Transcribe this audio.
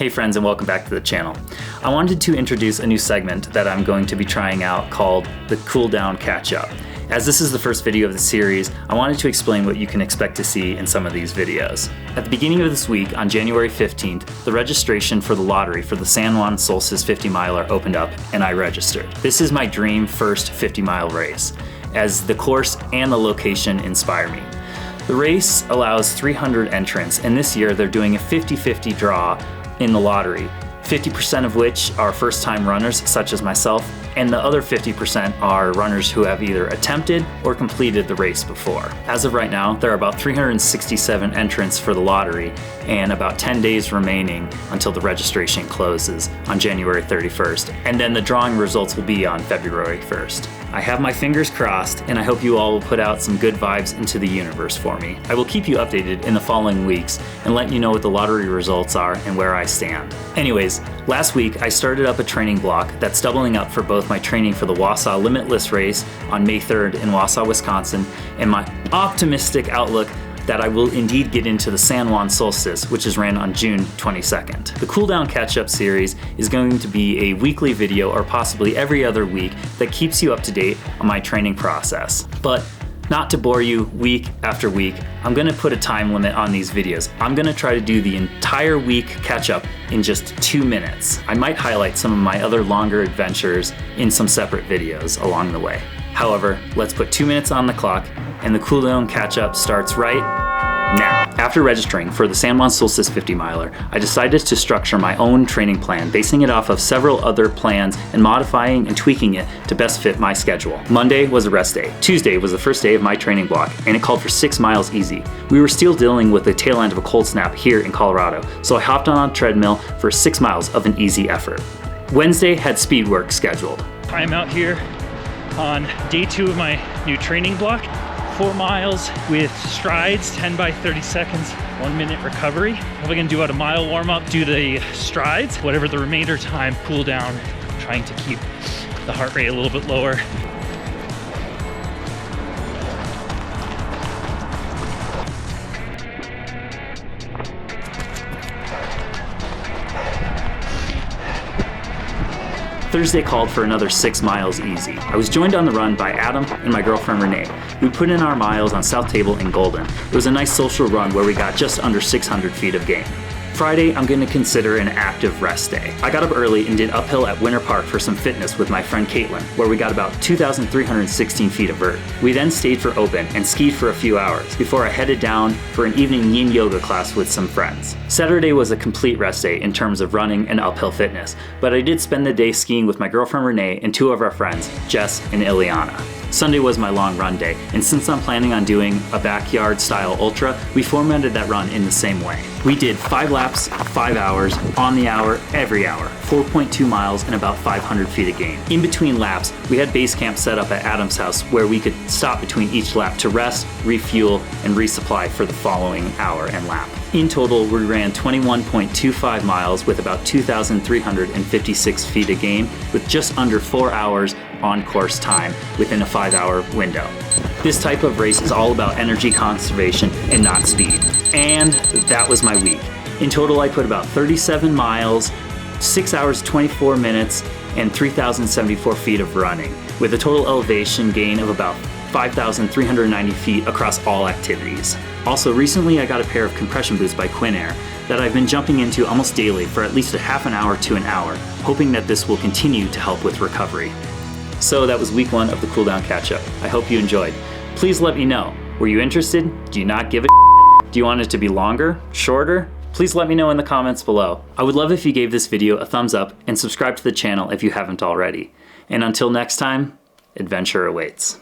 Hey friends, and welcome back to the channel. I wanted to introduce a new segment that I'm going to be trying out called the Cool Down Catch Up. As this is the first video of the series, I wanted to explain what you can expect to see in some of these videos. At the beginning of this week, on January 15th, the registration for the lottery for the San Juan Solstice 50 miler opened up and I registered. This is my dream first 50 mile race, as the course and the location inspire me. The race allows 300 entrants, and this year they're doing a 50-50 draw in the lottery, 50% of which are first-time runners such as myself, and the other 50% are runners who have either attempted or completed the race before. As of right now, there are about 367 entrants for the lottery and about 10 days remaining until the registration closes on January 31st, and then the drawing results will be on February 1st. I have my fingers crossed, and I hope you all will put out some good vibes into the universe for me. I will keep you updated in the following weeks and let you know what the lottery results are and where I stand. Anyways, last week I started up a training block that's doubling up for both my training for the Wausau Limitless race on May 3rd in Wausau, Wisconsin, and my optimistic outlook that I will indeed get into the San Juan Solstice, which is ran on June 22nd. The Cool Down Catch-Up series is going to be a weekly video, or possibly every other week, that keeps you up to date on my training process. But not to bore you week after week, I'm gonna put a time limit on these videos. I'm gonna try to do the entire week catch-up in just 2 minutes. I might highlight some of my other longer adventures in some separate videos along the way. However, let's put 2 minutes on the clock, and the Cool Down Catch-Up starts right now. After registering for the San Juan Solstice 50 miler, I decided to structure my own training plan, basing it off of several other plans and modifying and tweaking it to best fit my schedule. Monday was a rest day. Tuesday was the first day of my training block, and it called for 6 miles easy. We were still dealing with the tail end of a cold snap here in Colorado, so I hopped on a treadmill for 6 miles of an easy effort. Wednesday had speed work scheduled. I'm out here on day 2 of my new training block. 4 miles with strides, 10 by 30 seconds, 1 minute recovery. Probably gonna do about a mile warm up, do the strides, whatever the remainder time, cool down, trying to keep the heart rate a little bit lower. Thursday called for another 6 miles easy. I was joined on the run by Adam and my girlfriend Renee. We put in our miles on South Table in Golden. It was a nice social run where we got just under 600 feet of gain. Friday, I'm going to consider an active rest day. I got up early and did uphill at Winter Park for some fitness with my friend Caitlin, where we got about 2,316 feet of vert. We then stayed for open and skied for a few hours before I headed down for an evening yin yoga class with some friends. Saturday was a complete rest day in terms of running and uphill fitness, but I did spend the day skiing with my girlfriend Renee and 2 of our friends, Jess and Ileana. Sunday was my long run day, and since I'm planning on doing a backyard style ultra, we formatted that run in the same way. We did 5 laps, 5 hours, on the hour, every hour, 4.2 miles and about 500 feet of gain. In between laps, we had base camp set up at Adam's house where we could stop between each lap to rest, refuel, and resupply for the following hour and lap. In total, we ran 21.25 miles with about 2,356 feet of gain with just under 4 hours on course time within a 5-hour window. This type of race is all about energy conservation and not speed. And that was my week. In total, I put about 37 miles, 6 hours, 24 minutes, and 3,074 feet of running, with a total elevation gain of about 5,390 feet across all activities. Also, recently I got a pair of compression boots by Quinn Air that I've been jumping into almost daily for at least a half an hour to an hour, hoping that this will continue to help with recovery. So that was week 1 of the Cool Down Catch-Up. I hope you enjoyed. Please let me know. Were you interested? Do you not give a Do you want it to be longer? Shorter? Please let me know in the comments below. I would love if you gave this video a thumbs up and subscribe to the channel if you haven't already. And until next time, adventure awaits.